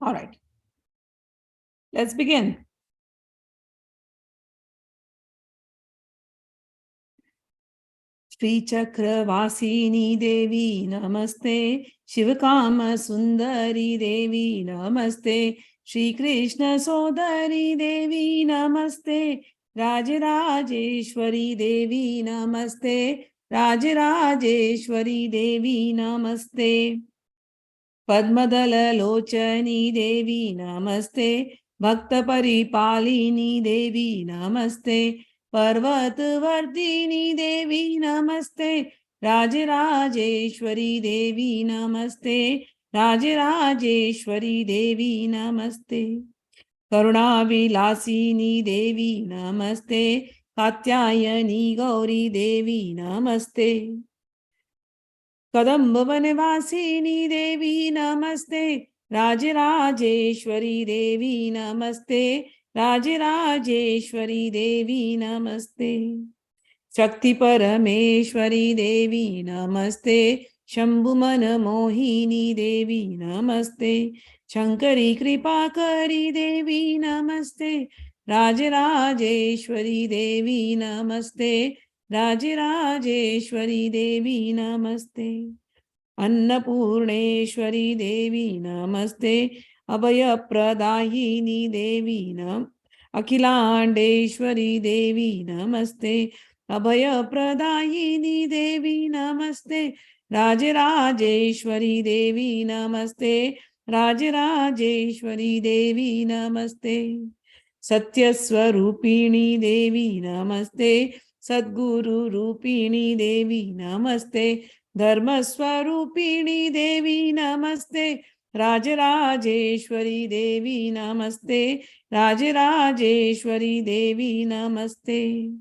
All right. Let's begin. Sri Chakra wasini Devi Namaste, Shivakama Sundari Devi Namaste, Shri Krishna Sodari Devi Namaste, Rajarajeshwari Devi Namaste, Rajarajeshwari Devi Namaste, Padmadala Lochani Devi Namaste, Bhakta Paripalini Devi Namaste, Parvatavardhini Devi Namaste, Rajarajeshwari Devi Namaste, Rajarajeshwari Devi Namaste, Karunavilasini Devi Namaste, Katyayani Gauri Devi Namaste, Kadambhavanivasini Devi Namaste, Rajarajeshwari Devi Namaste, Rajarajeshwari Devi Namaste, Shakti Parameshwari Devi Namaste, Shambhumana Mohini Devi Namaste, Shankari Kripakari Devi Namaste, Rajarajeshwari Devi Namaste, Rajarajeshwari Devi Namaste, Annapurneshwari Devi Namaste, Abhayapradayini Devi Namaste, Akhilandeshwari Devi Namaste, Abhayapradayini Devi Namaste, Rajarajeshwari Devi Namaste, Rajarajeshwari Devi Namaste, Satyaswarupini Devi Namaste, Sadguru Rupini Devi Namaste, Dharma Swarupini Devi Namaste, Rajarajeshwari Devi Namaste, Rajarajeshwari Devi Namaste,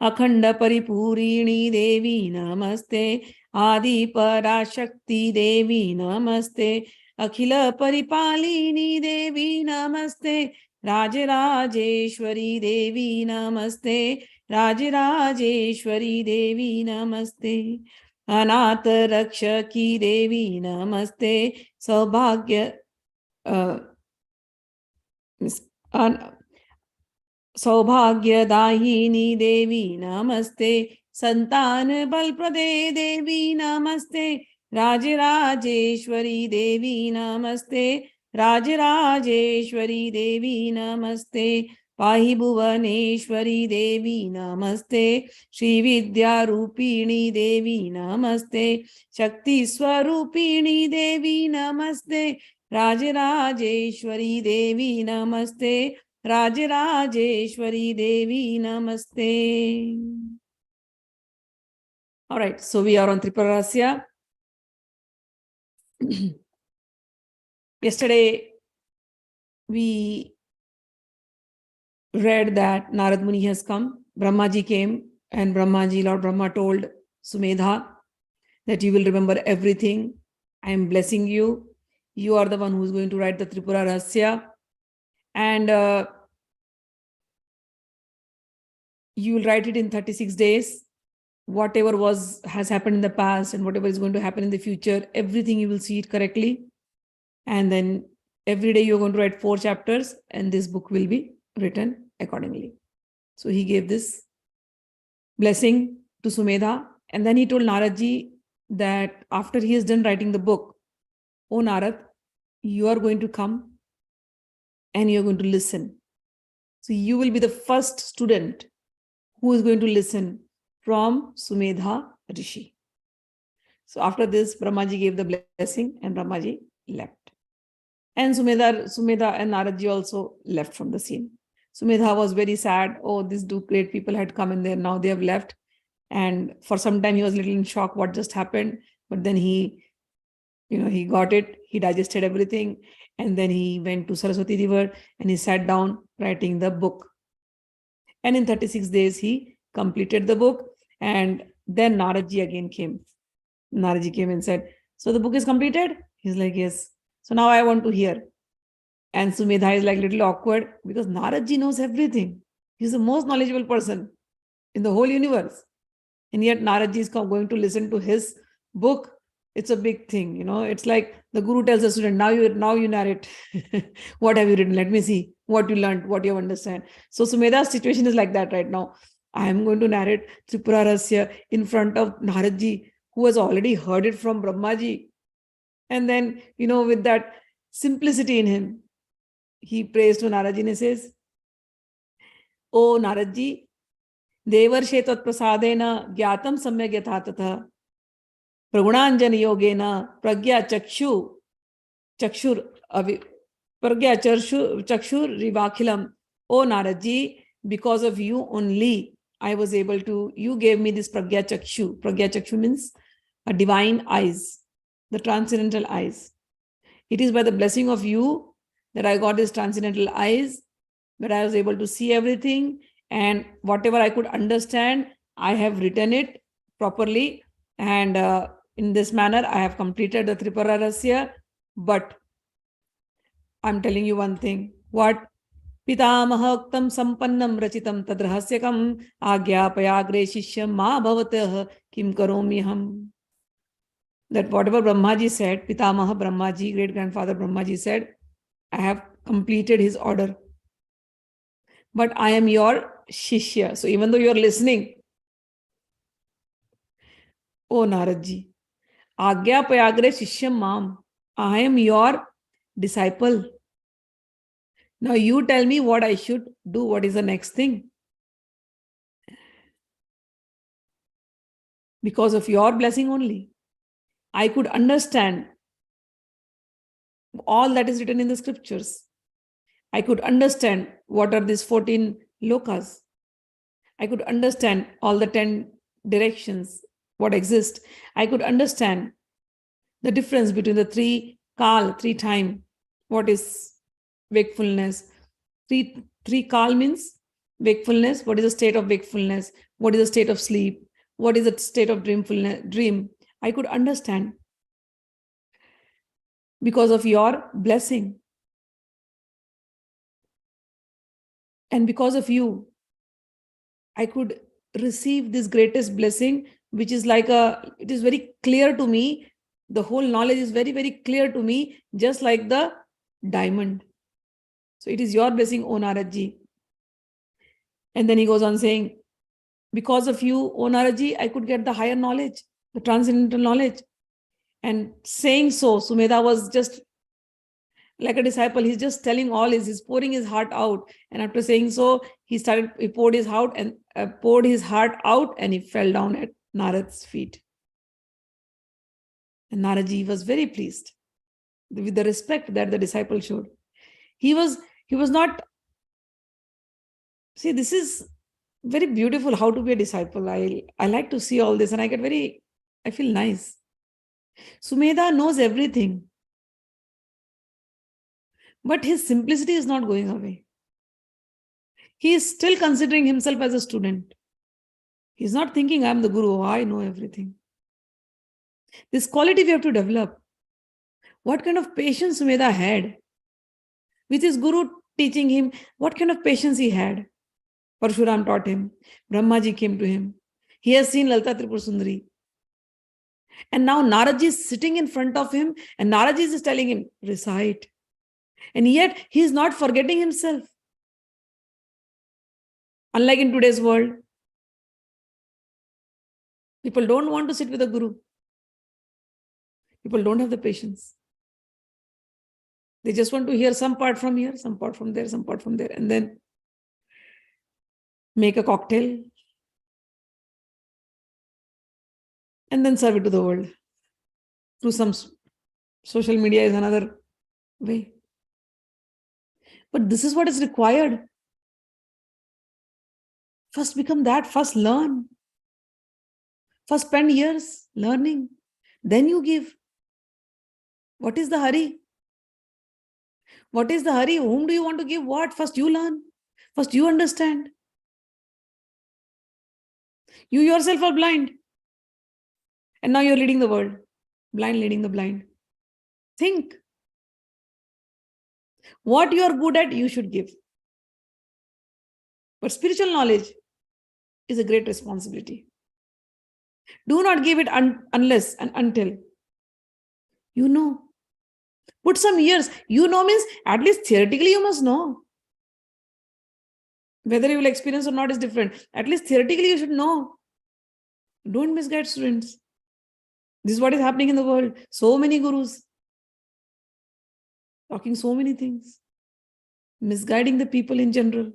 Akhanda Paripurini Devi Namaste, Adi Parashakti Devi Namaste, Akhila Paripalini Devi Namaste, Rajarajeshwari Devi Namaste, Rajarajeshwari Devi Namaste, Anatha Rakshaki Devi Namaste, Saubhagya Saubhagyadayini Devi Namaste, Santan Balprade Devi Namaste, Rajarajeshwari Devi Namaste, Rajarajeshwari Devi Namaste, Pahi Bhuvaneshwari Devi Namaste, Shri Vidya Rupini Devi Namaste, Shakti Swarupini Devi Namaste, Rajarajeshwari Devi Namaste, Rajarajeshwari Devi Namaste. All right, so we are on Tripura Rahasya. Yesterday, we read that Narad Muni has come. Brahmaji came, and Brahmaji, Lord Brahma, told Sumedha that you will remember everything. I am blessing you. You are the one who is going to write the Tripura Rahasya. And you will write it in 36 days. Whatever has happened in the past and whatever is going to happen in the future, everything you will see it correctly. And then every day you're going to write 4 chapters and this book will be written accordingly. So he gave this blessing to Sumedha. And then he told Naradji that after he is done writing the book, oh Narad, you are going to come and you're going to listen. So you will be the first student who is going to listen from Sumedha Rishi. So after this, Brahmaji gave the blessing and Brahmaji left. And Sumedha and Naradji also left from the scene. Sumedha was very sad. Oh, these 2 great people had come in there. Now they have left. And for some time, he was a little in shock what just happened. But then he got it. He digested everything. And then he went to Saraswati River and he sat down writing the book. And in 36 days, he completed the book. And then Naradji again came. Naradji came and said, so the book is completed? He's like, yes. So now I want to hear. And Sumedha is like a little awkward because Naradji knows everything. He's the most knowledgeable person in the whole universe. And yet Naradji is going to listen to his book It's a big thing, It's like the guru tells the student, now you narrate. What have you written? Let me see what you learned, what you understand. So Sumedha's situation is like that right now. I am going to narrate Tripura Rahasya in front of Naradji, who has already heard it from Brahmaji. And then, with that simplicity in him, he prays to Naradji and says, "O Naradji, Devarshe tat prasadena gyatam samyak yatha tatha pragunanjan yogena pragya chakshur pragya chakshur rivakhilam. O Naradji, because of you only, I was able to, you gave me this pragya chakshu. Pragya chakshu means a divine eyes, the transcendental eyes. It is by the blessing of you that I got these transcendental eyes, that I was able to see everything, and whatever I could understand, I have written it properly. And in this manner, I have completed the Tripura Rahasya. But I'm telling you one thing. What? Pitamahaktam sampannam rachitam tadrahasyakam agyapayagre shishyam ma bhavatah kim karomi ham. That whatever Brahmaji said, Pitamaha Brahmaji, great grandfather Brahmaji said, I have completed his order. But I am your Shishya. So even though you are listening, O Naradji, Agya Payagre Shishyam Mam, I am your disciple. Now you tell me what I should do. What is the next thing? Because of your blessing only, I could understand all that is written in the scriptures. I could understand what are these 14 lokas. I could understand all the 10 directions, what exist. I could understand the difference between the three time. What is wakefulness? Three kal means wakefulness. What is the state of wakefulness? What is the state of sleep? What is the state of dream? I could understand because of your blessing. And because of you, I could receive this greatest blessing, which is it is very clear to me. The whole knowledge is very, very clear to me, just like the diamond. So it is your blessing, O Naradji. And then he goes on saying, because of you, O Naradji, I could get the higher knowledge, the transcendental knowledge. And saying so, Sumedha was just like a disciple. He's just telling all he's pouring his heart out. And after saying so, he poured his heart out, and he fell down at Narad's feet. And Naradji was very pleased with the respect that the disciple showed. He was not. See, this is very beautiful, how to be a disciple. I like to see all this, and I feel nice. Sumedha knows everything. But his simplicity is not going away. He is still considering himself as a student. He's not thinking, I'm the guru, I know everything. This quality we have to develop. What kind of patience Sumedha had with his guru teaching him? What kind of patience he had? Parashuram taught him. Brahmaji came to him. He has seen Lalita Tripura Sundari. And now Naradji is sitting in front of him, and Naradji is telling him, recite. And yet he is not forgetting himself. Unlike in today's world, people don't want to sit with a guru. People don't have the patience. They just want to hear some part from here, some part from there, some part from there, and then make a cocktail and then serve it to the world. Through some social media is another way. But this is what is required. First become that, first learn. First spend years learning. Then you give. What is the hurry? What is the hurry? Whom do you want to give what? First you learn. First you understand. You yourself are blind. And now you're leading the world. Blind leading the blind. Think. What you are good at, you should give. But spiritual knowledge is a great responsibility. Do not give it unless and until You know. Put some years. You know means at least theoretically you must know. Whether you will experience or not is different. At least theoretically you should know. Don't misguide students. This is what is happening in the world. So many gurus talking so many things, misguiding the people in general.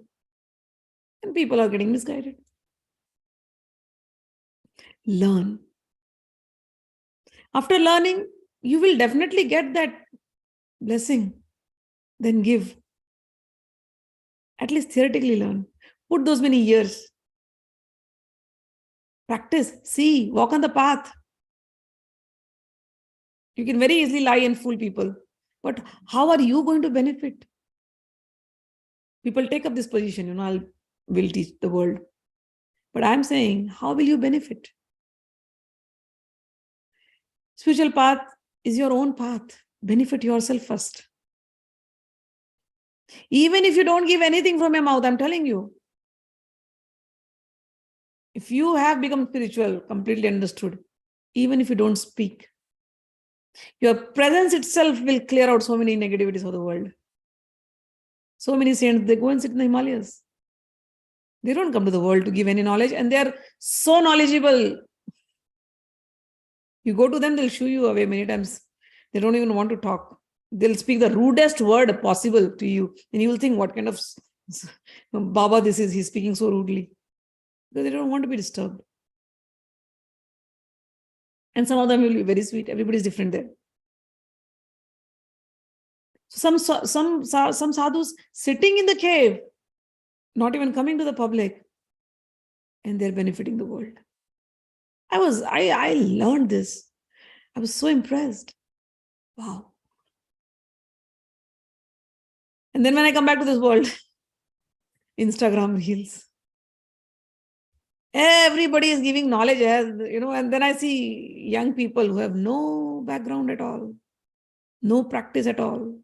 And people are getting misguided. Learn. After learning, you will definitely get that blessing. Then give. At least theoretically learn. Put those many years. Practice. See. Walk on the path. You can very easily lie and fool people. But how are you going to benefit? People take up this position, will teach the world. But I'm saying, how will you benefit? Spiritual path is your own path. Benefit yourself first. Even if you don't give anything from your mouth, I'm telling you, if you have become spiritual, completely understood, even if you don't speak, your presence itself will clear out so many negativities of the world. So many saints, they go and sit in the Himalayas. They don't come to the world to give any knowledge, and they're so knowledgeable. You go to them, they'll shoo you away many times. They don't even want to talk. They'll speak the rudest word possible to you. And you will think, what kind of Baba this is? He's speaking so rudely. Because they don't want to be disturbed. And some of them will be very sweet. Everybody's different there. Some sadhus sitting in the cave, not even coming to the public, and they're benefiting the world. I learned this. I was so impressed. Wow. And then when I come back to this world, Instagram reels. Everybody is giving knowledge, and then I see young people who have no background at all, no practice at all.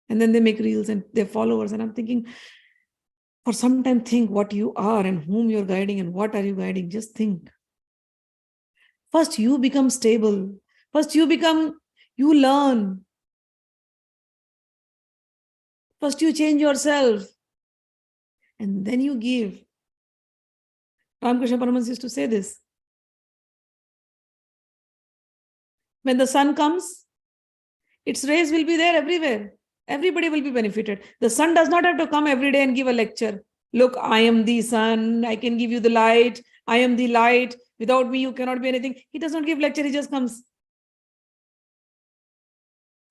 And then they make reels and their followers. And I'm thinking, for some time, think what you are and whom you're guiding and what are you guiding. Just think. First, you become stable. First, you learn. First, you change yourself. And then you give. Ramakrishna Paramahansa used to say this. When the sun comes, its rays will be there everywhere. Everybody will be benefited. The sun does not have to come every day and give a lecture. Look, I am the sun. I can give you the light. I am the light. Without me, you cannot be anything. He does not give lecture. He just comes.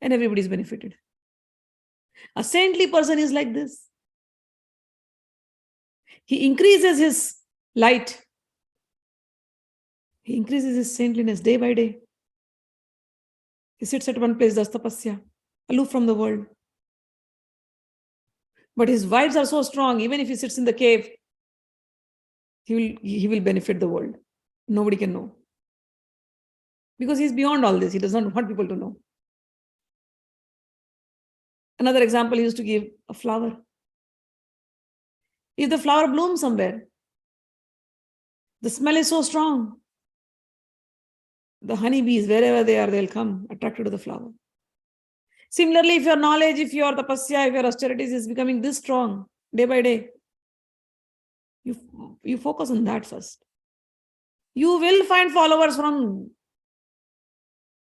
And everybody is benefited. A saintly person is like this. He increases his light. He increases his saintliness day by day. He sits at one place, does tapasya, aloof from the world. But his vibes are so strong, even if he sits in the cave, he will benefit the world. Nobody can know. Because he's beyond all this. He does not want people to know. Another example he used to give, a flower. If the flower blooms somewhere, the smell is so strong. The honeybees, wherever they are, they'll come attracted to the flower. Similarly, if your knowledge, if your tapasya, if your austerities is becoming this strong day by day, you focus on that first. You will find followers from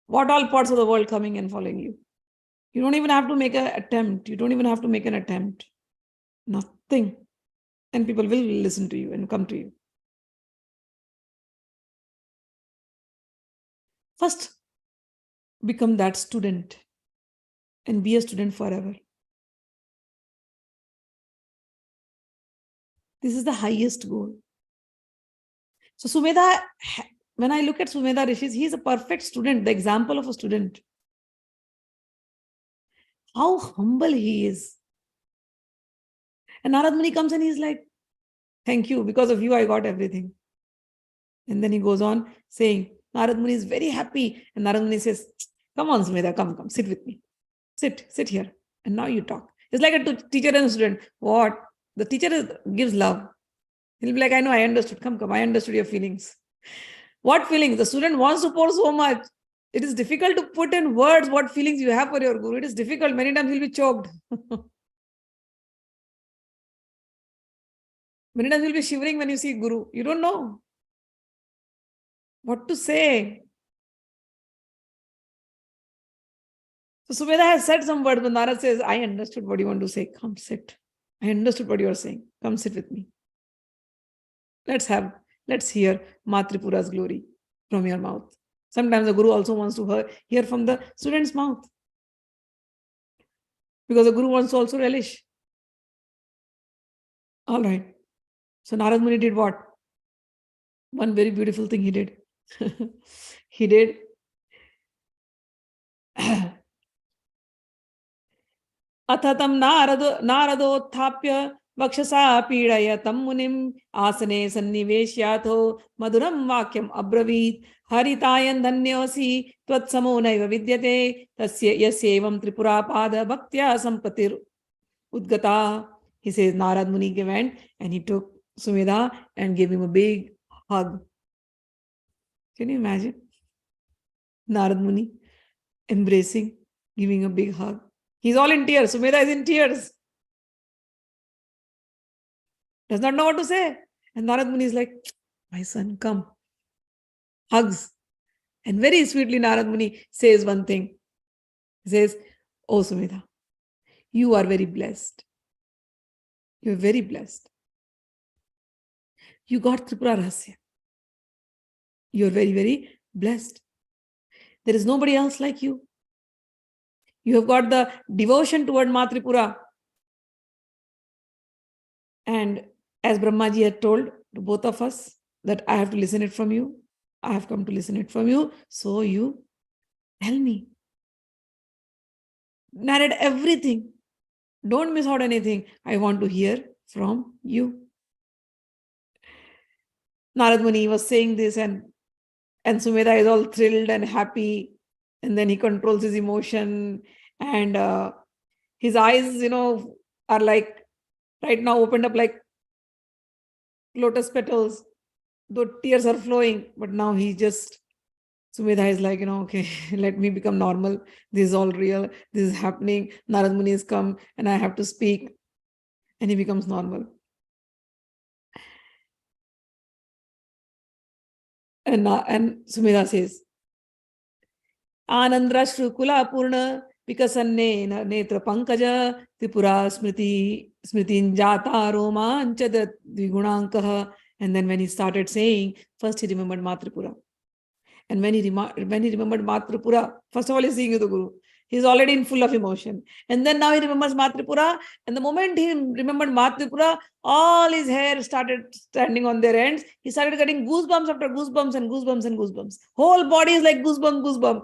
what all parts of the world coming and following you. You don't even have to make an attempt. You don't even have to make an attempt. Nothing. And people will listen to you and come to you. First, become that student and be a student forever. This is the highest goal. So Sumedha, when I look at Sumedha Rishis, he is a perfect student, the example of a student. How humble he is. And Narad Muni comes and he's like, thank you, because of you I got everything. And then he goes on saying, Narad Muni is very happy. And Narad Muni says, come on Sumedha, come, sit with me. Sit here. And now you talk. It's like a teacher and a student. What? The teacher gives love. He'll be like, I know, I understood. Come, I understood your feelings. What feelings? The student wants to pour so much. It is difficult to put in words what feelings you have for your Guru. It is difficult. Many times you'll be choked. Many times you'll be shivering when you see Guru. You don't know what to say. So Sumedha has said some words, but Narad says, I understood what you want to say. Come sit. I understood what you are saying. Come sit with me. Let's hear Maa Tripura's glory from your mouth. Sometimes the Guru also wants to hear from the student's mouth. Because the Guru wants to also relish. All right. So Narad Muni did what? One very beautiful thing he did. He did. अथतं नारदोत्थाप्य वक्षसा पीडय तं मुनिम् आसने सन्निवेश्याथो मधुरं वाक्यम् अब्रवीत् हरितायन धन्योऽसि त्वत्समो नैव विद्यते तस्य यस्यैवं त्रिपुरापाद भक्त्या सम्पत्तिर् उद्गता. He says Narad Muni went and he took Sumedha and gave him a big hug. Can you imagine? Narad Muni embracing, giving a big hug. He's all in tears. Sumedha is in tears. Does not know what to say. And Narad Muni is like, my son, come. Hugs. And very sweetly Narad Muni says one thing. He says, oh Sumedha, you are very blessed. You are very blessed. You got Tripura Rahasya. You are very, very blessed. There is nobody else like you. You have got the devotion toward Maa Tripura. And as Brahmaji had told to both of us that I have to listen it from you. I have come to listen it from you. So you tell me. Narrate everything. Don't miss out anything. I want to hear from you. Narad Muni was saying this and Sumedha is all thrilled and happy. And then he controls his emotion. And his eyes, are like right now opened up like lotus petals. Though tears are flowing. But now Sumedha is like, okay, let me become normal. This is all real. This is happening. Narad Muni has come and I have to speak. And he becomes normal. And Sumedha says, Anandra Shrukula Purna Vikasanne Netra Pankaja Tripura Smritin Jata Romancha Dvigunankaha. And then when he started saying, first he remembered Maa Tripura. And when he remembered Maa Tripura, first of all he's seeing the Guru. He's already full of emotion. And then now he remembers Maa Tripura. And the moment he remembered Maa Tripura, all his hair started standing on their ends. He started getting goosebumps after goosebumps and goosebumps and goosebumps. Whole body is like goosebump.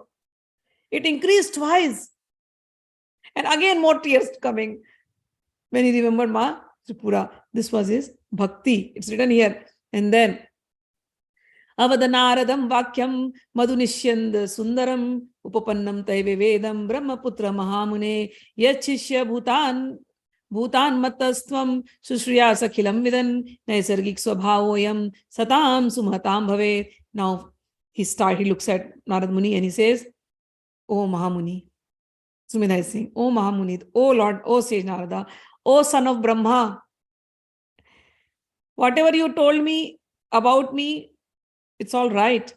It increased twice. And again more tears coming. When he remembered Maa Tripura, this was his bhakti. It's written here. And then Avadanaradam Vakyam Madhunishyand Sundaram Upapannam Taive Vedam Brahmaputra Mahamune Yachishya Bhutan Matastvam Sushriya Sakhilam Vidan Naisargik Swabhavoyam Satam Sumhatam Bhave. Now he looks at Narad Muni and he says, O Mahamuni. Sumedha is saying, O Mahamuni, O Lord, O Sage Narada, O son of Brahma, whatever you told me about me, it's all right.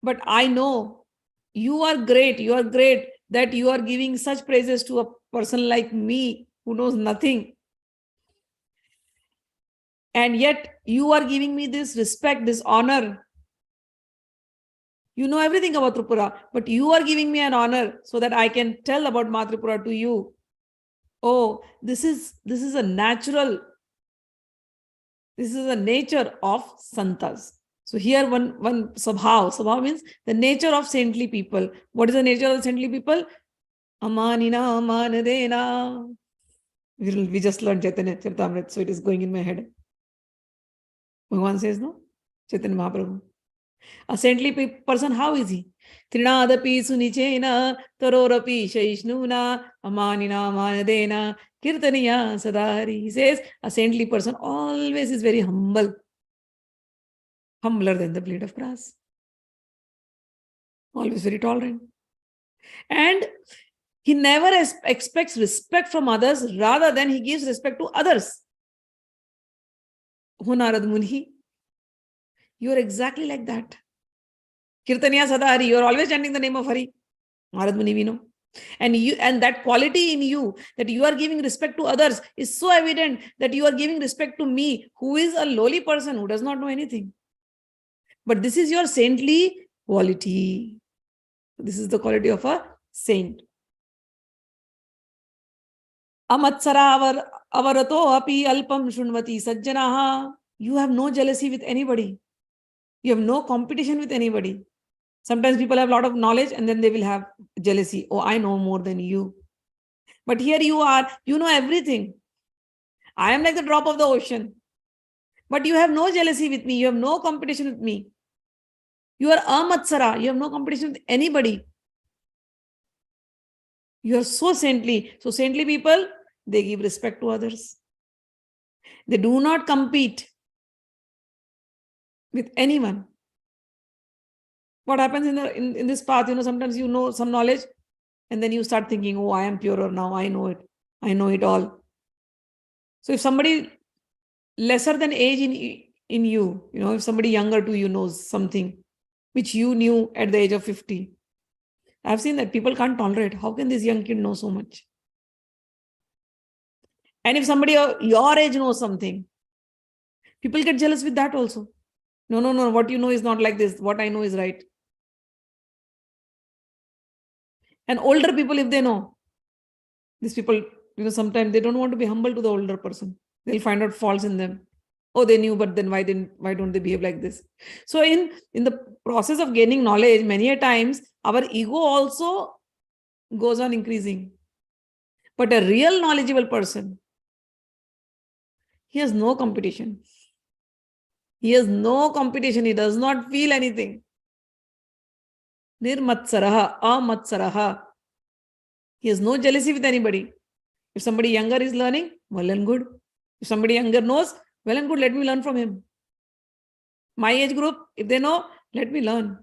But I know you are great. You are great that you are giving such praises to a person like me who knows nothing. And yet you are giving me this respect, this honor. You know everything about Tripura, but you are giving me an honor so that I can tell about Maa Tripura to you. Oh, this is a natural. This is the nature of santas. So here one sabhav. Sabhav means the nature of saintly people. What is the nature of the saintly people? Amanina, amanadena. We just learned Chaitanya Charitamrita, so it is going in my head. Bhagwan says, no? Chaitanya Mahaprabhu. A saintly person, how is he? Trinadapi sunichena tarorapi shaishnuna amanina amanadena kirtaniya sadari. He says a saintly person always is very humble, humbler than the blade of grass. always very tolerant. And he never expects respect from others, rather than he gives respect to others. Oh, Narad Muni, you are exactly like that. Kirtaniya Sada Hari, you are always chanting the name of Hari. Narad Muni, we know. And that quality in you, that you are giving respect to others, is so evident that you are giving respect to me, who is a lowly person who does not know anything. But this is your saintly quality. This is the quality of a saint. Amatsara avarato api alpam shunvati sajjanaha. You have no jealousy with anybody. You have no competition with anybody. Sometimes people have a lot of knowledge and then they will have jealousy. Oh, I know more than you. But here you are, you know everything. I am like the drop of the ocean. But you have no jealousy with me. You have no competition with me. You are amatsara. You have no competition with anybody. You are so saintly. So saintly people, they give respect to others. They do not compete with anyone. What happens in this path, sometimes you know some knowledge and then you start thinking, oh, I am purer now. I know it. I know it all. So if somebody lesser than age in you, if somebody younger to you knows something which you knew at the age of 50, I've seen that people can't tolerate. How can this young kid know so much? And if somebody your age knows something, people get jealous with that also. No, what you know is not like this. What I know is right. And older people, if they know, these people, sometimes they don't want to be humble to the older person. They'll find out faults in them. Oh, they knew, but then why don't they behave like this? So in the process of gaining knowledge, many a times our ego also goes on increasing. But a real knowledgeable person, he has no competition. He has no competition. He does not feel anything. Nirmatsaraha, amatsaraha. He has no jealousy with anybody. If somebody younger is learning, well and good. If somebody younger knows, well and good, let me learn from him. My age group, if they know, let me learn.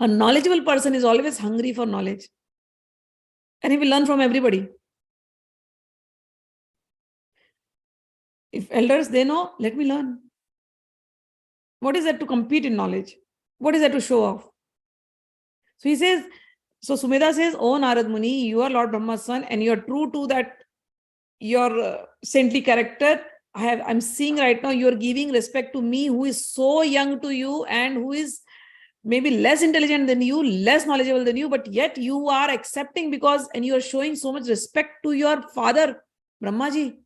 A knowledgeable person is always hungry for knowledge. And he will learn from everybody. If elders, they know, let me learn. What is that to compete in knowledge? What is that to show off? So he says, so Sumedha says, oh Narad Muni, you are Lord Brahma's son and you are true to that, your saintly character. I'm seeing right now, you're giving respect to me, who is so young to you and who is maybe less intelligent than you, less knowledgeable than you, but yet you are accepting and you are showing so much respect to your father, Brahmaji.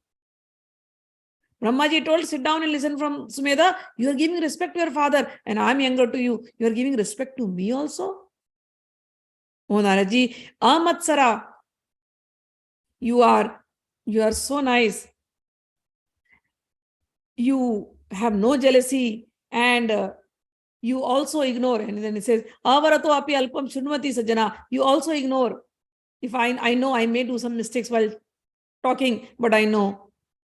Brahmaji told, sit down and listen from Sumedha. You are giving respect to your father and I'm younger to you. You are giving respect to me also. Oh Naradji, Amatsara, you are so nice. You have no jealousy and you also ignore. And then it says, Avarato api alpam shunvati sajjana. You also ignore. If I know I may do some mistakes while talking, but I know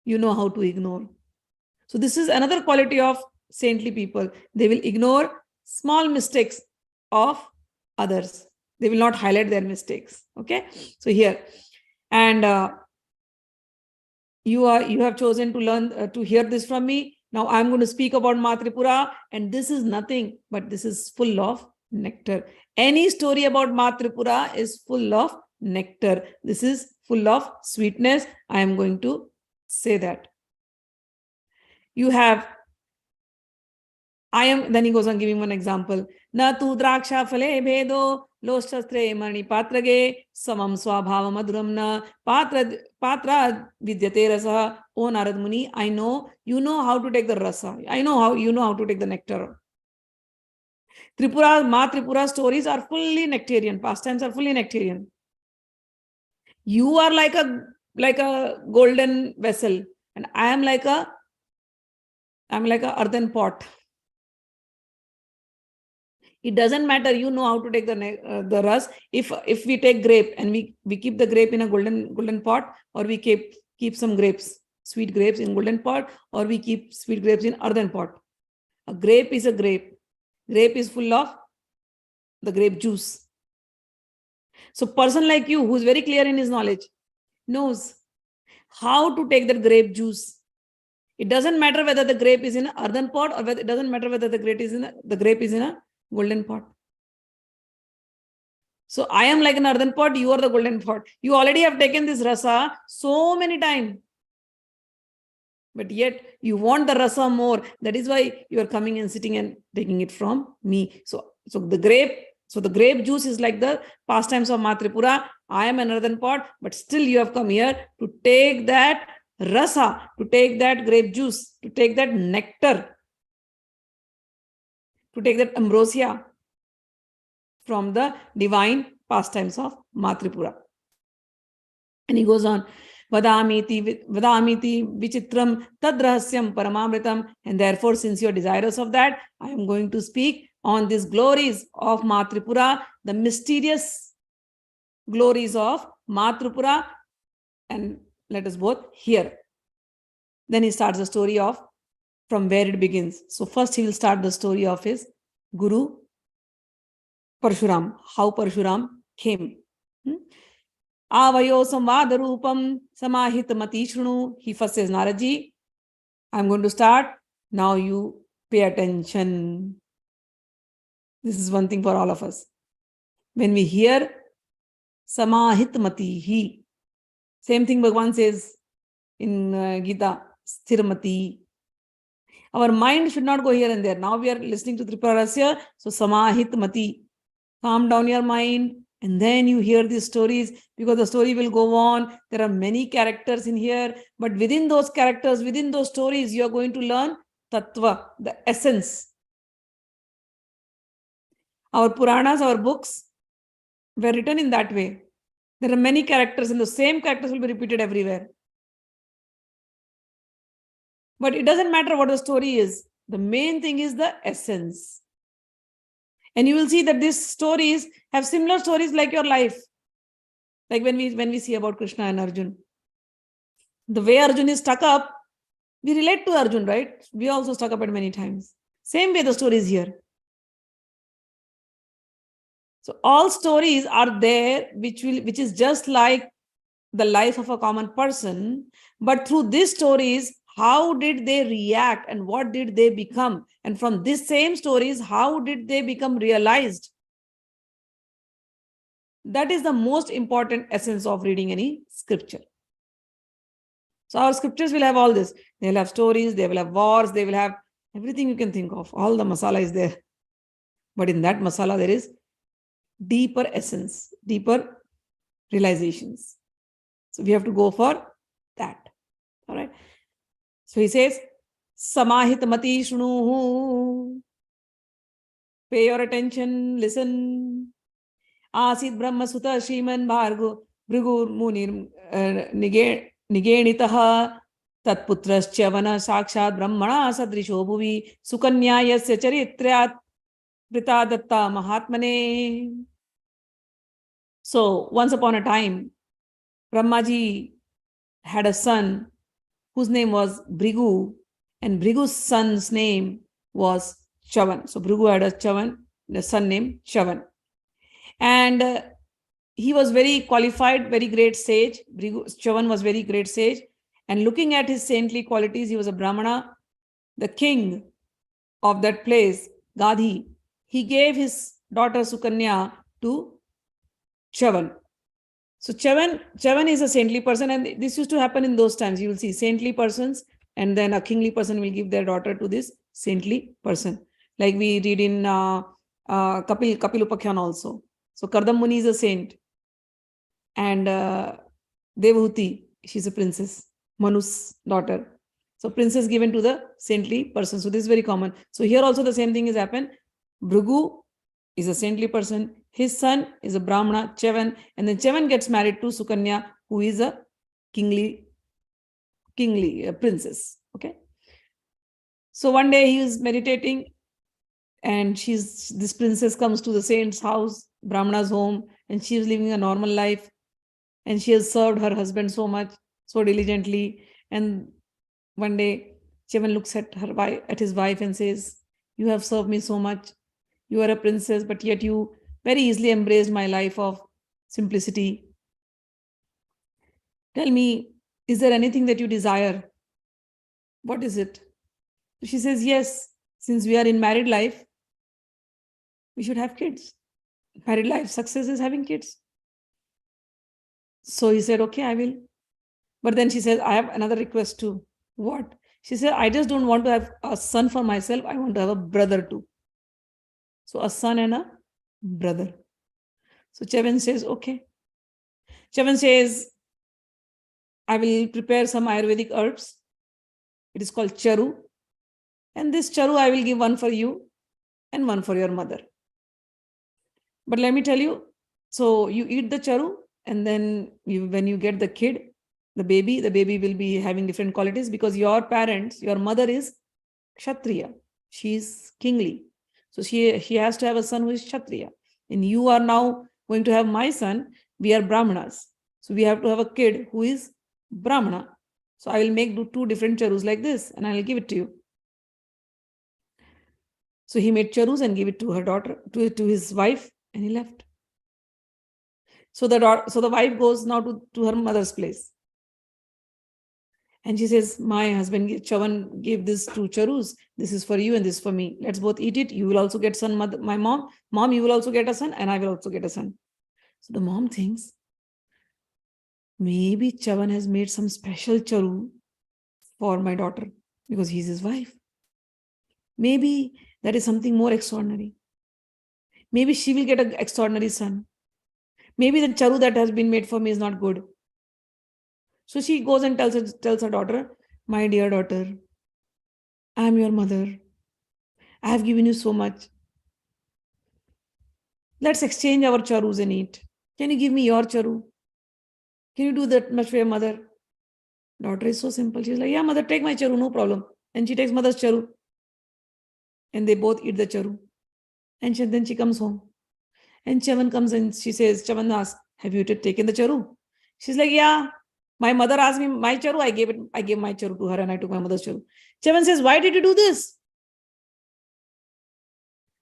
you know how to ignore. So this is another quality of saintly people. They will ignore small mistakes of others. They will not highlight their mistakes. Okay. So here, and you have chosen to learn to hear this from me. Now I'm going to speak about Maa Tripura, and this is nothing but this is full of nectar. Any story about Maa Tripura is full of nectar. This is full of sweetness. I am going to say that. Then he goes on giving one example. Na tu draksha phale bhedo loshastre mani patrage samam swabhava madhuramna patra vidyate rasa. O Narad Muni, I know you know how to take the rasa. I know how you know how to take the nectar. Maa Tripura stories are fully nectarian. Pastimes are fully nectarian. You are like a golden vessel, and I'm like a earthen pot. It doesn't matter. You know how to take the ras. If we take grape and we keep the grape in a golden pot, or we keep some grapes, sweet grapes in golden pot, or we keep sweet grapes in earthen pot. A grape is a grape. grape is full of the grape juice. So person like you, who's very clear in his knowledge, knows how to take that grape juice. It doesn't matter whether the grape is in an earthen pot or whether it doesn't matter whether the grape is in a golden pot. So I am like an earthen pot, you are the golden pot. You already have taken this rasa so many times. But yet you want the rasa more. That is why you are coming and sitting and taking it from me. So the grape juice is like the pastimes of Ma Tripura. I am an earthen pot, but still you have come here to take that rasa, to take that grape juice, to take that nectar, to take that ambrosia from the divine pastimes of Ma Tripura. And he goes on, Vadamiti vichitram tadrahasyam paramamritam. And therefore, since you are desirous of that, I am going to speak on these glories of Ma Tripura, the mysterious glories of Ma Tripura. And let us both hear. Then he starts the story of from where it begins. So first he will start the story of his Guru Parashuram, how Parashuram came. Avayo samvada rupam samahita mati shrunu. He first says, Naradji, I'm going to start. Now you pay attention. This is one thing for all of us. When we hear samahit mati, same thing Bhagwan says in Gita, sthirmati. Our mind should not go here and there. Now we are listening to Tripura Rahasya. So samahit mati. Calm down your mind. And then you hear these stories, because the story will go on. There are many characters in here. But within those characters, within those stories, you are going to learn tattva, the essence. Our Puranas, our books were written in that way. There are many characters and the same characters will be repeated everywhere. But it doesn't matter what the story is. The main thing is the essence. And you will see that these stories have similar stories like your life. Like when we see about Krishna and Arjun. The way Arjun is stuck up, we relate to Arjun, right? We also stuck up at many times. Same way the story is here. So all stories are there, which is just like the life of a common person. But through these stories, how did they react and what did they become? And from these same stories, how did they become realized? That is the most important essence of reading any scripture. So our scriptures will have all this. They will have stories, they will have wars, they will have everything you can think of. All the masala is there. But in that masala, there is deeper essence, deeper realizations. So we have to go for that. All right. So he says, Samahit mati shrunuhu. Pay your attention, listen. Asit Brahma Sutta Shriman Bhargo Bhrigur Munir Nigenitaha Tatputras Chavana Sakshat Brahmana Sadrisho Bhuvi Sukanya Yasya Charitriat Pritadatta Mahatmane. So once upon a time, Brahmaji had a son whose name was Bhrigu, and Bhrigu's son's name was Chawan. So Bhrigu had a son named Chawan. And he was very qualified, very great sage. Chawan was very great sage. And looking at his saintly qualities, he was a Brahmana. The king of that place, Gadhi, he gave his daughter Sukanya to Chawan. So Chawan is a saintly person, and this used to happen in those times. You will see saintly persons, and then a kingly person will give their daughter to this saintly person. Like we read in Kapil Upakhyan also. So Kardam Muni is a saint, and Devahuti, she's a princess, Manu's daughter. So princess given to the saintly person. So this is very common. So here also the same thing has happened. Bhrigu is a saintly person. His son is a Brahmana, Chavan, and then Chavan gets married to Sukanya, who is a kingly princess. Okay. So one day he is meditating, and this princess comes to the saint's house, Brahmana's home, and she is living a normal life, and she has served her husband so much, so diligently. And one day Chavan looks at his wife and says, "You have served me so much. You are a princess, but yet you very easily embraced my life of simplicity. Tell me, is there anything that you desire? What is it? She says, yes, since we are in married life, we should have kids. Married life success is having kids. So he said, okay, I will. But then she says, I have another request too. What? She said, I just don't want to have a son for myself. I want to have a brother too. So a son and a brother. So Chawan says, okay. Chawan says, I will prepare some Ayurvedic herbs. It is called charu. And this charu, I will give one for you and one for your mother. But let me tell you, so you eat the charu, and then when you get the kid, the baby will be having different qualities because your parents, your mother is Kshatriya. She is kingly. So she has to have a son who is Kshatriya. And you are now going to have my son. We are Brahmanas. So we have to have a kid who is Brahmana. So I will make two different charus like this and I will give it to you. So he made charus and gave it to her daughter, to his wife, and he left. So the wife goes now to her mother's place. And she says, my husband Chawan gave this two charus. This is for you and this is for me. Let's both eat it. You will also get son, mother, my mom. Mom, you will also get a son and I will also get a son. So the mom thinks, maybe Chawan has made some special charu for my daughter because he's his wife. Maybe that is something more extraordinary. Maybe she will get an extraordinary son. Maybe the charu that has been made for me is not good. So she goes and tells her daughter, my dear daughter, I am your mother. I have given you so much. Let's exchange our charus and eat. Can you give me your charu? Can you do that much for your mother? Daughter is so simple. She's like, yeah, mother, take my charu, no problem. And she takes mother's charu. And they both eat the charu. And then she comes home. And Chawan comes and she says, Chawan asks, have you taken the charu? She's like, yeah. My mother asked me my charu, I gave my charu to her and I took my mother's charu. Chawan says, why did you do this?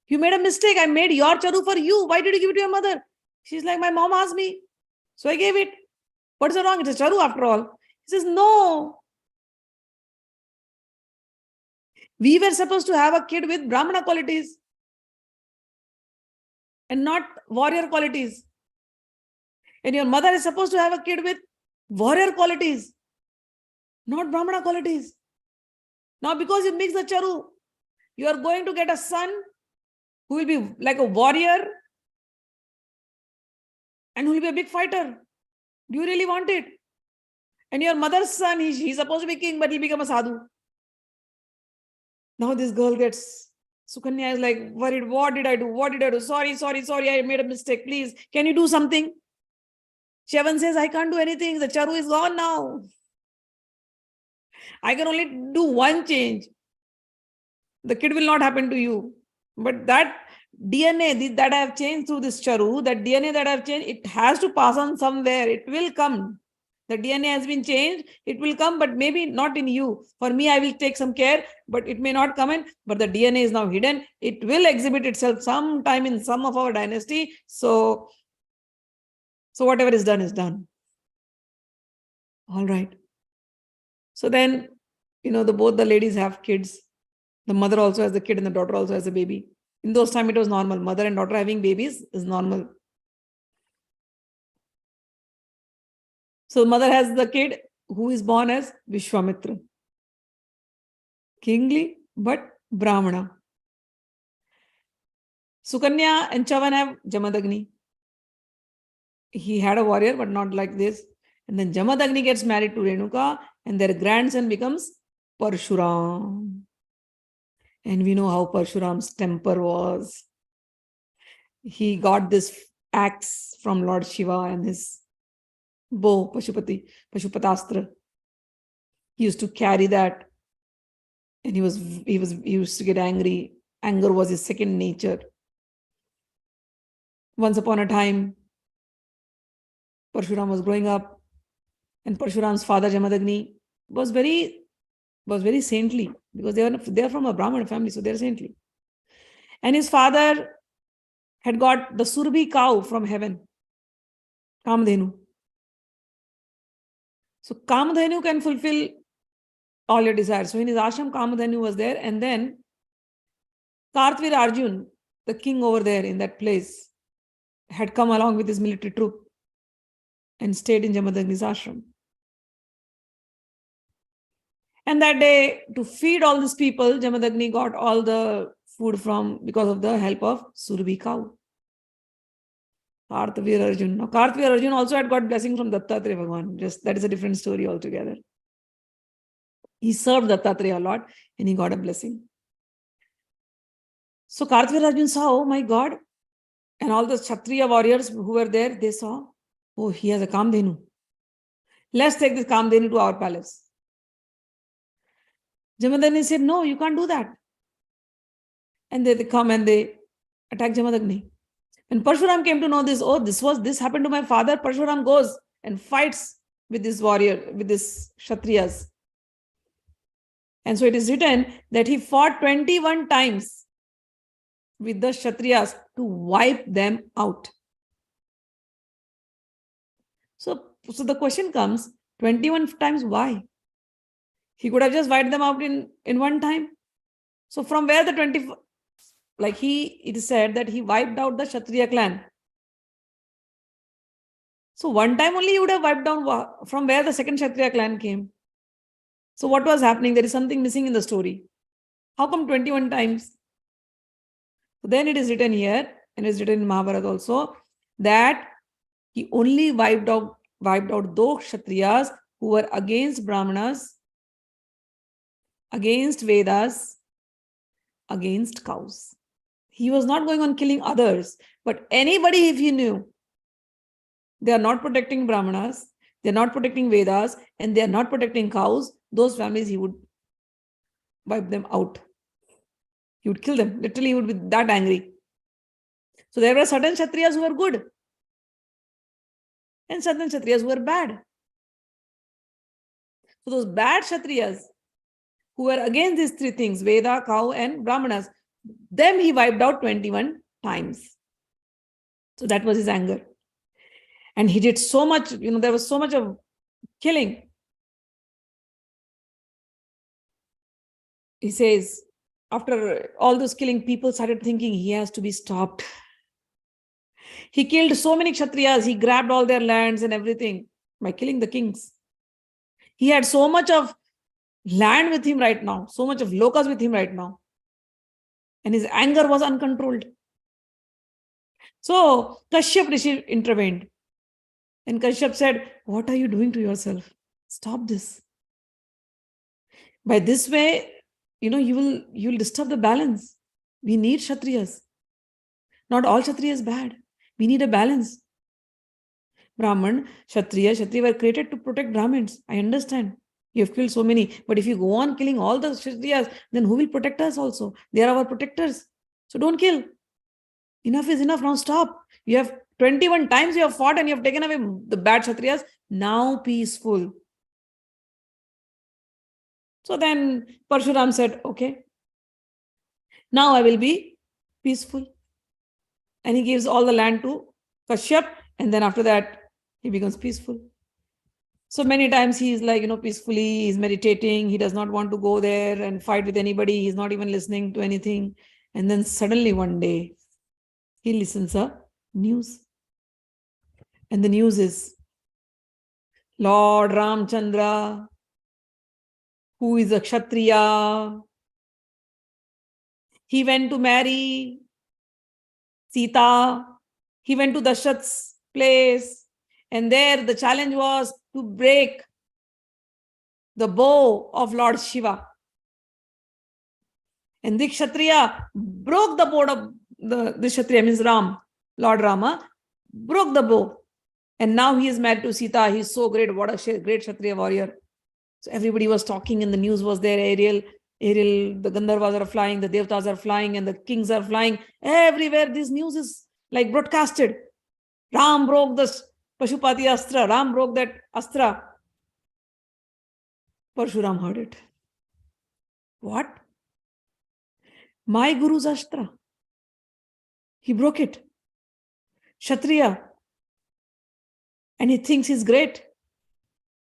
You made a mistake. I made your charu for you. Why did you give it to your mother? She's like, my mom asked me. So I gave it. What's wrong? It's a charu after all. He says, no. We were supposed to have a kid with Brahmana qualities and not warrior qualities. And your mother is supposed to have a kid with warrior qualities, not Brahmana qualities. Now, because you mix the charu, you are going to get a son who will be like a warrior and who will be a big fighter. Do you really want it? And your mother's son, he's supposed to be king, but he'll become a sadhu. Now this girl gets, Sukanya is like worried. What did I do? What did I do? Sorry. I made a mistake. Please, can you do something? Chawan says, I can't do anything. The charu is gone now. I can only do one change. The kid will not happen to you. But that DNA that I have changed through this charu, that DNA that I have changed, it has to pass on somewhere. It will come. The DNA has been changed. It will come, but maybe not in you. For me, I will take some care, but it may not come in. But the DNA is now hidden. It will exhibit itself sometime in some of our dynasty. So whatever is done is done. All right. So then, both the ladies have kids. The mother also has the kid and the daughter also has a baby. In those times, it was normal. Mother and daughter having babies is normal. So mother has the kid who is born as Vishwamitra. Kingly, but Brahmana. Sukanya and Chawan have Jamadagni. He had a warrior, but not like this. And then Jamadagni gets married to Renuka and their grandson becomes Parashuram. And we know how Parshuram's temper was. He got this axe from Lord Shiva and his bow, Pashupatastra. He used to carry that. And he used to get angry. Anger was his second nature. Once upon a time, Parshuram was growing up, and Parshuram's father Jamadagni was very saintly because they are from a Brahmana family, so they're saintly. And his father had got the Surbhi cow from heaven, Kamadhenu. So Kamadhenu can fulfill all your desires. So in his ashram, Kamadhenu was there. And then Kartvir Arjun, the king over there in that place, had come along with his military troop and stayed in Jamadagni's ashram. And that day, to feed all these people, Jamadagni got all the food because of the help of Surbhi cow. Kartvir Arjun. Now, Kartvir Arjun also had got blessing from Dattatreya Bhagwan. Just that is a different story altogether. He served Dattatreya a lot and he got a blessing. So Kartvir Arjun saw, oh my God, and all the Kshatriya warriors who were there, they saw, oh, he has a Kamdhenu. Let's take this Kamdhenu to our palace. Jamadagni said, no, you can't do that. And they come and they attack Jamadagni. When Parshuram came to know this, oh, this happened to my father, Parshuram goes and fights with this warrior, with this Kshatriyas. And so it is written that he fought 21 times with the Kshatriyas to wipe them out. So the question comes, 21 times why? He could have just wiped them out in one time. So from where the 20, it is said that he wiped out the Kshatriya clan. So one time only he would have wiped down from where the second Kshatriya clan came. So what was happening? There is something missing in the story. How come 21 times? So then it is written here, and it is written in Mahabharata also, that he only wiped out those Kshatriyas who were against Brahmanas, against Vedas, against cows. He was not going on killing others, but anybody, if he knew they are not protecting Brahmanas, they are not protecting Vedas, and they are not protecting cows, those families he would wipe them out. He would kill them. Literally, he would be that angry. So there were certain Kshatriyas who were good and certain Kshatriyas who were bad. So those bad Kshatriyas who were against these three things, Veda, cow, and Brahmanas, them he wiped out 21 times. So that was his anger. And he did so much, there was so much of killing. He says, after all this killing, people started thinking he has to be stopped. He killed so many Kshatriyas, he grabbed all their lands and everything by killing the kings. He had so much of land with him right now, so much of slokas with him right now. And his anger was uncontrolled. So Kashyap Rishi intervened. And Kashyap said, what are you doing to yourself? Stop this. By this way, you will disturb the balance. We need Kshatriyas. Not all Kshatriya is bad. We need a balance. Brahman, Kshatriya were created to protect Brahmins. I understand. You have killed so many. But if you go on killing all the Kshatriyas, then who will protect us also? They are our protectors. So don't kill. Enough is enough. Now stop. You have 21 times you have fought and you have taken away the bad Kshatriyas. Now peaceful. So then Parshuram said, okay, now I will be peaceful. And he gives all the land to Kashyap. And then after that, he becomes peaceful. So many times he is peacefully, he's meditating. He does not want to go there and fight with anybody. He's not even listening to anything. And then suddenly one day, he listens to news. And the news is Lord Ramchandra, who is a Kshatriya, he went to marry Sita. He went to Dashrath's place. And there the challenge was to break the bow of Lord Shiva. And the Kshatriya broke the bow of the Kshatriya, means Ram, Lord Rama, broke the bow. And now he is married to Sita. He is so great. What a great Kshatriya warrior. So everybody was talking and the news was there. Ariel, the Gandharvas are flying, the Devtas are flying, and the kings are flying. Everywhere this news is broadcasted. Ram broke the Pashupati Astra. Ram broke that Astra. Parshuram heard it. What? My Guru's Astra. He broke it. Kshatriya, and he thinks he's great.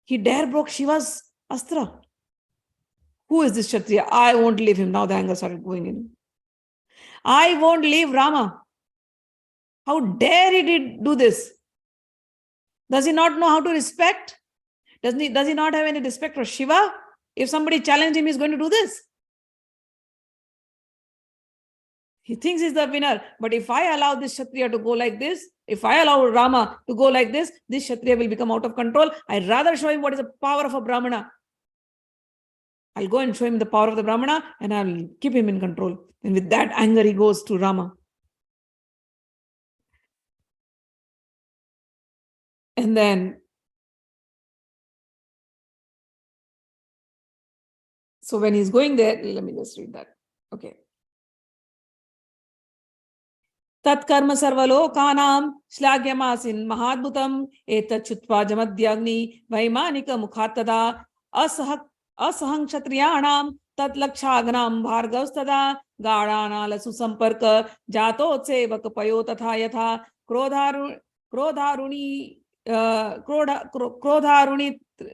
He dare broke Shiva's astra. Who is this Kshatriya? I won't leave him. Now the anger started going in. I won't leave Rama. How dare he do this? Does he not know how to respect? Does he not have any respect for Shiva? If somebody challenged him, he's going to do this. He thinks he's the winner. But if I allow this Kshatriya to go like this, if I allow Rama to go like this Kshatriya will become out of control. I'd rather show him what is the power of a Brahmana. I'll go and show him the power of the Brahmana and I'll keep him in control. And with that anger, he goes to Rama. And then, so when he's going there, let me just read that. Okay. Tatkarma sarvalokanam shlagyamasin mahadbhutam etachutva jamadhyagni vaimanika mukhatada asahang kshatriyanam tatlakshagnam bhargavstada gadana lasu samparka jatotsevak payo tatha yatha krodharuni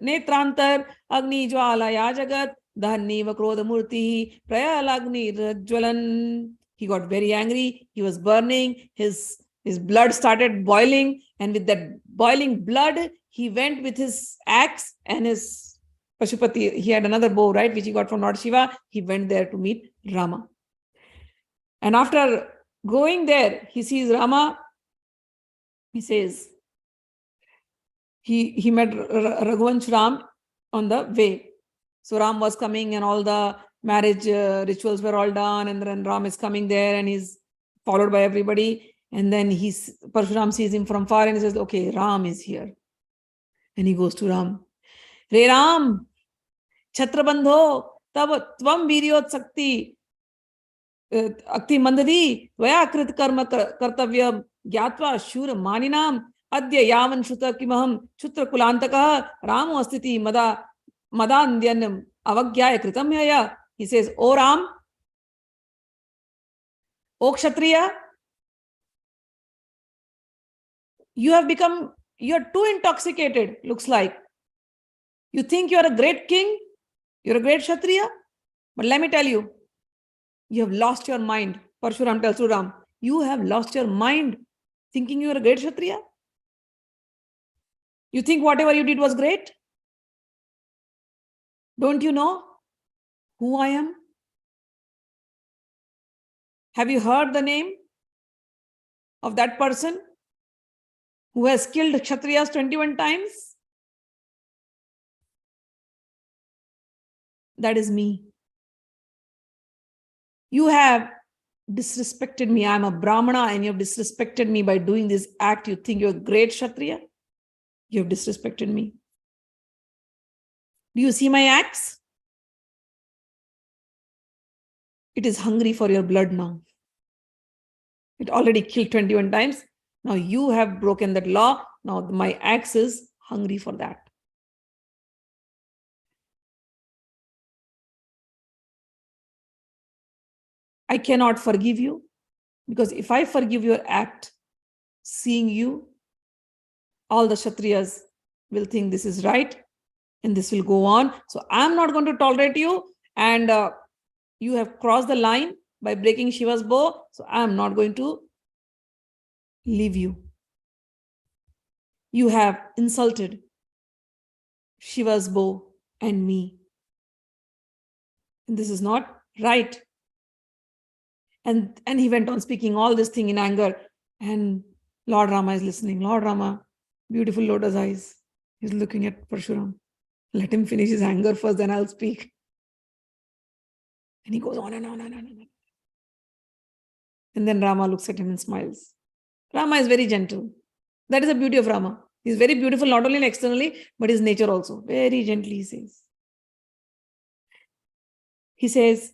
netrantar agni jwalaya jagat dhanniva krodhamurti prayalagni rajwalan. He got very angry. He was burning. His blood started boiling. And with that boiling blood, he went with his axe and his Pashupati. He had another bow, right, which he got from Lord Shiva. He went there to meet Rama. And after going there, he sees Rama. He says, he met Raghuvan Ram on the way. So Ram was coming and all the marriage rituals were all done, and then Ram is coming there and he's followed by everybody. And then Parshuram sees him from far and he says, okay, Ram is here. And he goes to Ram. Re Ram, Chhatrabandho, tab tvam viryot sakti akti mandadi vaya krit karma kartavyam gyatva shura maninam adya yavan shuta kimaham chutra kulantaka Ramo astiti madandyanam avagyaya kritam yaya. He says, O Ram, O Kshatriya, you're too intoxicated, looks like. You think you're a great king, you're a great Kshatriya, but let me tell you, you have lost your mind. Parshuram tells to Ram, you have lost your mind thinking you're a great Kshatriya. You think whatever you did was great? Don't you know who I am? Have you heard the name of that person who has killed Kshatriyas 21 times? That is me. You have disrespected me. I'm a Brahmana and you have disrespected me by doing this act. You think you're a great Kshatriya? You have disrespected me. Do you see my axe? It is hungry for your blood now. It already killed 21 times. Now you have broken that law. Now my axe is hungry for that. I cannot forgive you because if I forgive your act, seeing you, all the Kshatriyas will think this is right and this will go on. So I'm not going to tolerate you, and you have crossed the line by breaking Shiva's bow. So I'm not going to leave you. You have insulted Shiva's bow and me. And this is not right. And he went on speaking all this thing in anger. And Lord Rama is listening. Lord Rama, beautiful lotus eyes. He's looking at Parshuram. Let him finish his anger first, then I'll speak. And he goes on and on and on and on. And then Rama looks at him and smiles. Rama is very gentle. That is the beauty of Rama. He's very beautiful, not only externally, but his nature also. Very gently, he says. He says,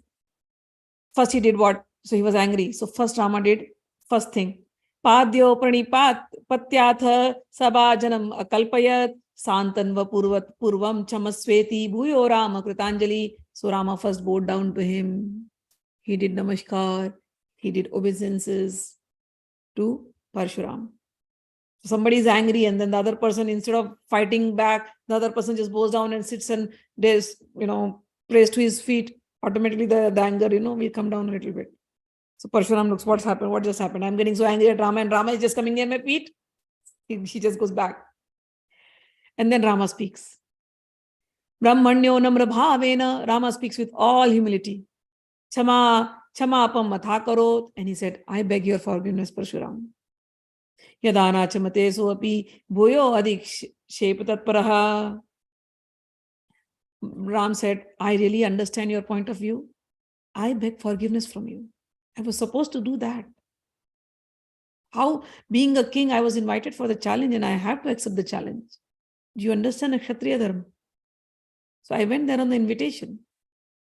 first he did what? So he was angry. So first Rama did first thing. Padyo pranipat patyatha sabhajanam akalpayat santanva purvam chamasveti bhuyo Rama kritanjali. So Rama first bowed down to him. He did namaskar. He did obeisances to Parshuram. Somebody is angry, and then the other person, instead of fighting back, the other person just goes down and sits and there's, prays to his feet. Automatically the anger, will come down a little bit. So Parshuram looks, what's happened? What just happened? I'm getting so angry at Rama, and Rama is just coming near my feet. He just goes back. And then Rama speaks. Brahmanyo namra bhavena. Rama speaks with all humility. Chama apam matha karot. And he said, I beg your forgiveness, Parshuram. Yadana chamate soapi bhuyo adik shepatatparaha. Ram said, I really understand your point of view. I beg forgiveness from you. I was supposed to do that. How, being a king, I was invited for the challenge and I have to accept the challenge. Do you understand a Kshatriya dharma? So I went there on the invitation.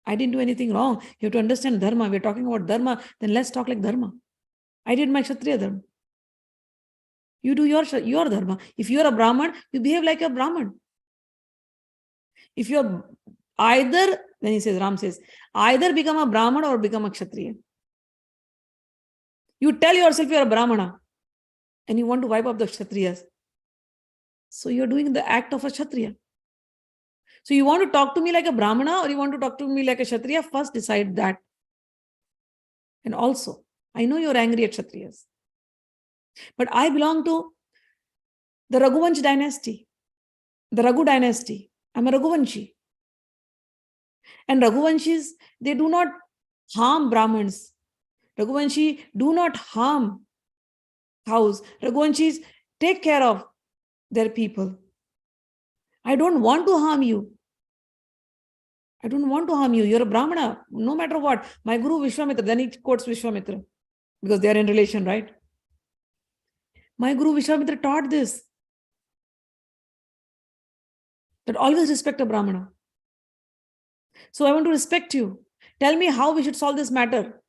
I didn't do anything wrong. You have to understand dharma. We're talking about dharma, then let's talk like dharma. I did my Kshatriya dharma. You do your dharma. If you're a Brahman, you behave like a Brahman. If you're either, then he says, Ram says, either become a Brahman or become a Kshatriya. You tell yourself you're a Brahmana and you want to wipe up the Kshatriyas. So you're doing the act of a Kshatriya. So you want to talk to me like a Brahmana or you want to talk to me like a Kshatriya? First decide that. And also, I know you're angry at Kshatriyas, but I belong to the Raghuvansh dynasty, the Raghu dynasty. I'm a Raghuvanshi. And Raghuvanshis, they do not harm Brahmins. Raghuvanshi do not harm cows. Raghuvanshis take care of their people. I don't want to harm you. I don't want to harm you. You're a Brahmana, no matter what. My Guru Vishwamitra, then he quotes Vishwamitra, because they are in relation, right? My Guru Vishwamitra taught this, that always respect a Brahmana. So I want to respect you. Tell me how we should solve this matter.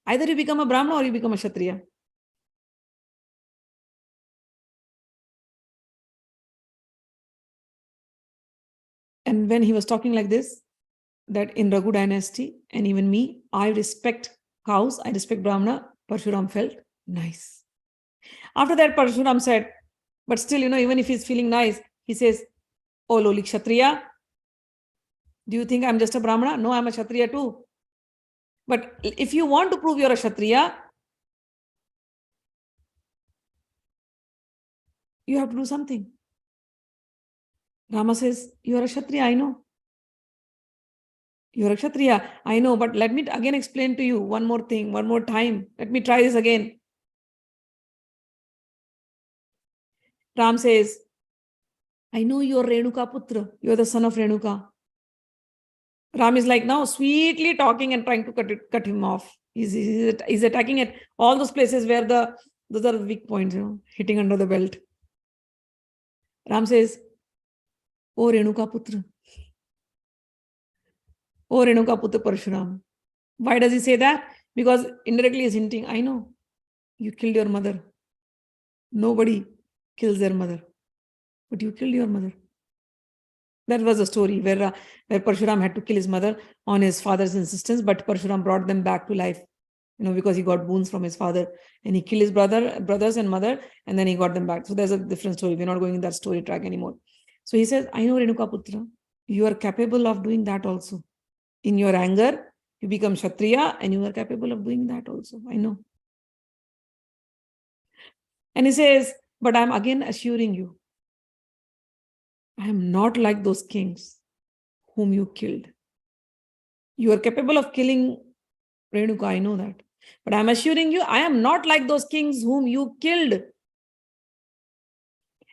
Either you become a Brahmana or you become a Kshatriya. And when he was talking like this, that in Raghu dynasty, and even me, I respect cows, I respect Brahmana, Parshuram felt nice. After that, Parshuram said, but still, even if he's feeling nice, he says, oh, lowly Kshatriya, do you think I'm just a Brahmana? No, I'm a Kshatriya too. But if you want to prove you're a Kshatriya, you have to do something. Rama says, you're a Kshatriya, I know. You're a Kshatriya, I know, but let me again explain to you one more thing, one more time. Let me try this again. Ram says, I know you're Renuka Putra. You're the son of Renuka. Ram is like now sweetly talking and trying to cut him off. He's attacking at all those places where those are weak points, hitting under the belt. Ram says, oh Renuka Putra. Oh Renuka Putra Parshuram. Why does he say that? Because indirectly he's hinting, I know, you killed your mother. Nobody kills their mother, but you killed your mother. That was a story where Parshuram had to kill his mother on his father's insistence, but Parshuram brought them back to life, because he got boons from his father, and he killed his brothers and mother, and then he got them back. So there's a different story. We're not going in that story track anymore. So he says, I know Renuka Putra, you are capable of doing that also. In your anger, you become Kshatriya, and you are capable of doing that also. I know. And he says, but I'm again assuring you, I am not like those kings whom you killed. You are capable of killing Renuka, I know that. But I'm assuring you, I am not like those kings whom you killed.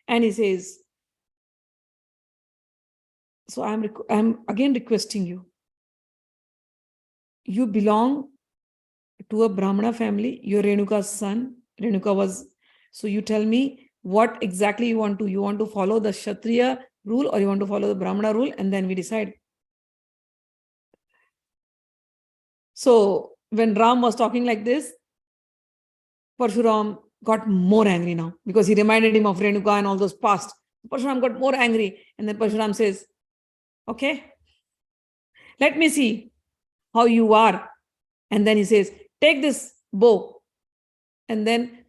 And he says, so I'm again requesting you. You belong to a Brahmana family. You're Renuka's son. Renuka was, so you tell me what exactly you want to. You want to follow the Kshatriya rule or you want to follow the Brahmana rule, and then we decide. So when Ram was talking like this, Parshuram got more angry now because he reminded him of Renuka and all those past. Parshuram got more angry, and then Parshuram says, okay, let me see how you are. And then he says, take this bow. And then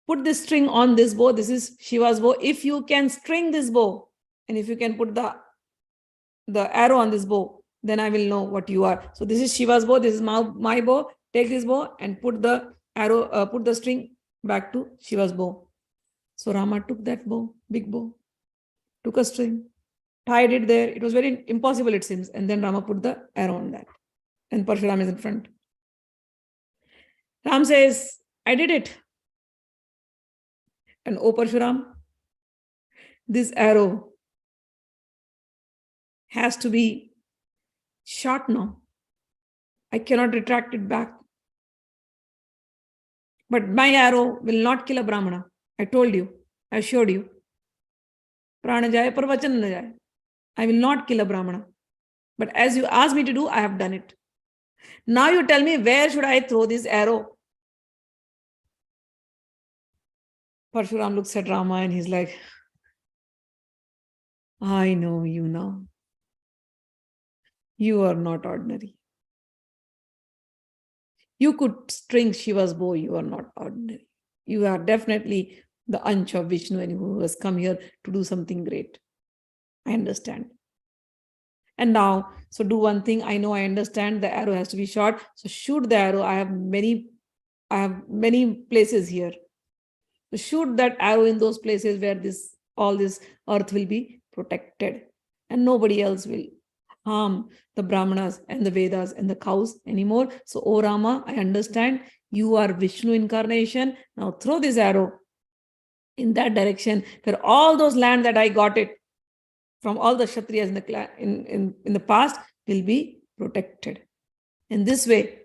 put this string on this bow. This is Shiva's bow. If you can string this bow, and if you can put the arrow on this bow, then I will know what you are. So this is Shiva's bow. This is my bow. Take this bow and put the arrow, put the string back to Shiva's bow. So Rama took that bow, big bow, took a string, tied it there. It was very impossible, it seems. And then Rama put the arrow on that. And Parshuram is in front. Ram says, I did it. And oh Parshuram, this arrow has to be shot now. I cannot retract it back. But my arrow will not kill a Brahmana. I told you, I assured you. Prana jaye, par vachan na jaye. I will not kill a Brahmana. But as you asked me to do, I have done it. Now you tell me, where should I throw this arrow? Parshuram looks at Rama and he's like, I know you now. You are not ordinary. You could string Shiva's bow. You are not ordinary. You are definitely the Ansh of Vishnu and who has come here to do something great. I understand. And now, so do one thing. I know, I understand the arrow has to be shot. So shoot the arrow. I have many places here. So shoot that arrow in those places where all this earth will be protected. And nobody else will harm the Brahmanas and the Vedas and the cows anymore. So, O Rama, I understand you are Vishnu incarnation. Now throw this arrow in that direction where all those land that I got it from all the Kshatriyas in the past will be protected. In this way,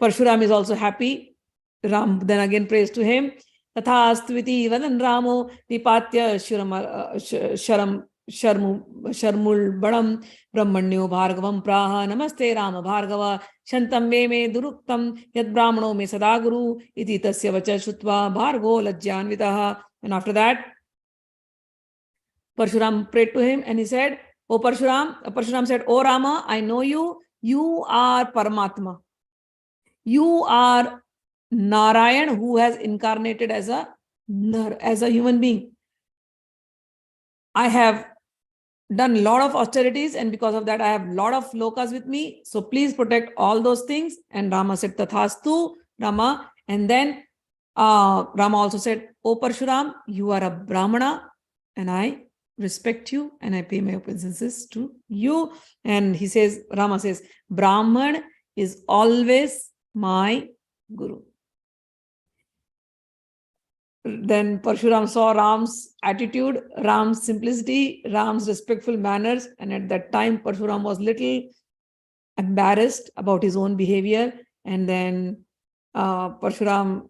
Parshuram is also happy. Ram then again prays to him. Tathastviti vadan Ramo nipatya sharmul badam brahmanyo bhargavam praha namaste Rama bhargava shantam me duruktam yad brahmano me sadaguru iti tasya vacha shutva bhargo lajjanvitaha. And after that, Parshuram prayed to him and he said, O Parshuram said, O Rama, I know you. You are Paramatma. You are Narayan who has incarnated as a human being. I have done a lot of austerities and because of that I have a lot of slokas with me. So please protect all those things. And Rama said, Tathastu, Rama. And then Rama also said, O Parshuram, you are a Brahmana and I respect you and I pay my obeisances to you. And he says, Rama says, Brahman is always my Guru. Then Parshuram saw Ram's attitude, Ram's simplicity, Ram's respectful manners. And at that time, Parshuram was little embarrassed about his own behavior. And then Parshuram,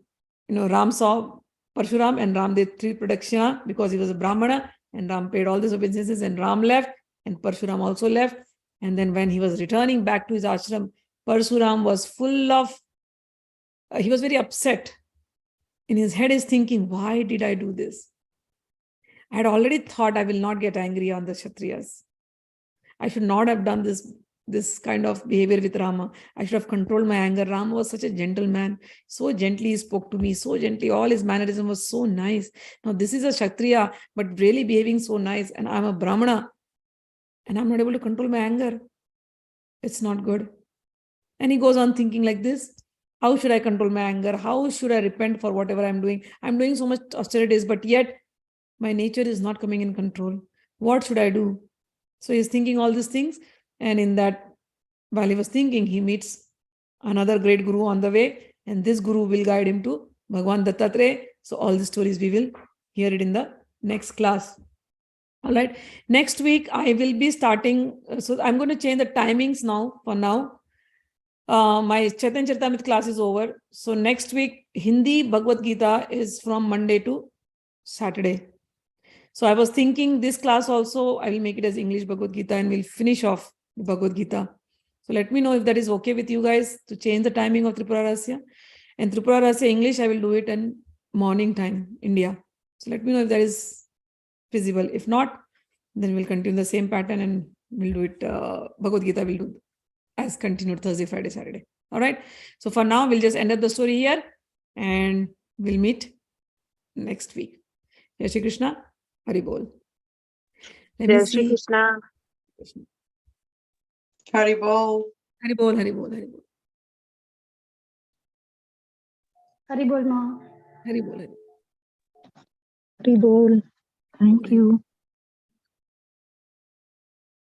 Ram saw Parshuram and Ram did 3 pradakshina because he was a Brahmana. And Ram paid all these obeisances and Ram left and Parshuram also left. And then when he was returning back to his ashram, Parshuram was he was very upset. In his head is thinking, why did I do this? I had already thought I will not get angry on the Kshatriyas. I should not have done this kind of behavior with Rama. I should have controlled my anger. Rama was such a gentle man. So gently he spoke to me, so gently. All his mannerism was so nice. Now this is a Kshatriya, but really behaving so nice. And I'm a Brahmana. And I'm not able to control my anger. It's not good. And he goes on thinking like this. How should I control my anger? How should I repent for whatever I'm doing? I'm doing so much austerities, but yet my nature is not coming in control. What should I do? So he's thinking all these things. And in that, while he was thinking, he meets another great guru on the way. And this guru will guide him to Bhagwan Dattatreya. So all the stories we will hear it in the next class. All right. Next week, I will be starting. So I'm going to change the timings now for now. My Chaitanya Charitamrita class is over. So next week, Hindi Bhagavad Gita is from Monday to Saturday. So I was thinking this class also, I will make it as English Bhagavad Gita and we'll finish off the Bhagavad Gita. So let me know if that is okay with you guys to change the timing of Tripura Rahasya. And Tripura Rahasya English, I will do it in morning time, India. So let me know if that is feasible. If not, then we'll continue the same pattern and we'll do it, Bhagavad Gita will do as continued Thursday, Friday, Saturday. All right. So for now, we'll just end up the story here. And We'll meet next week. Jai Shri Krishna. Hari Bol. Let me Jai Shri see. Krishna. Hari Bol. Hari Bol, Hari Bol, Hari Bol. Hari Bol, Ma. Hari Bol, Hari Bol. Hari Bol. Thank you.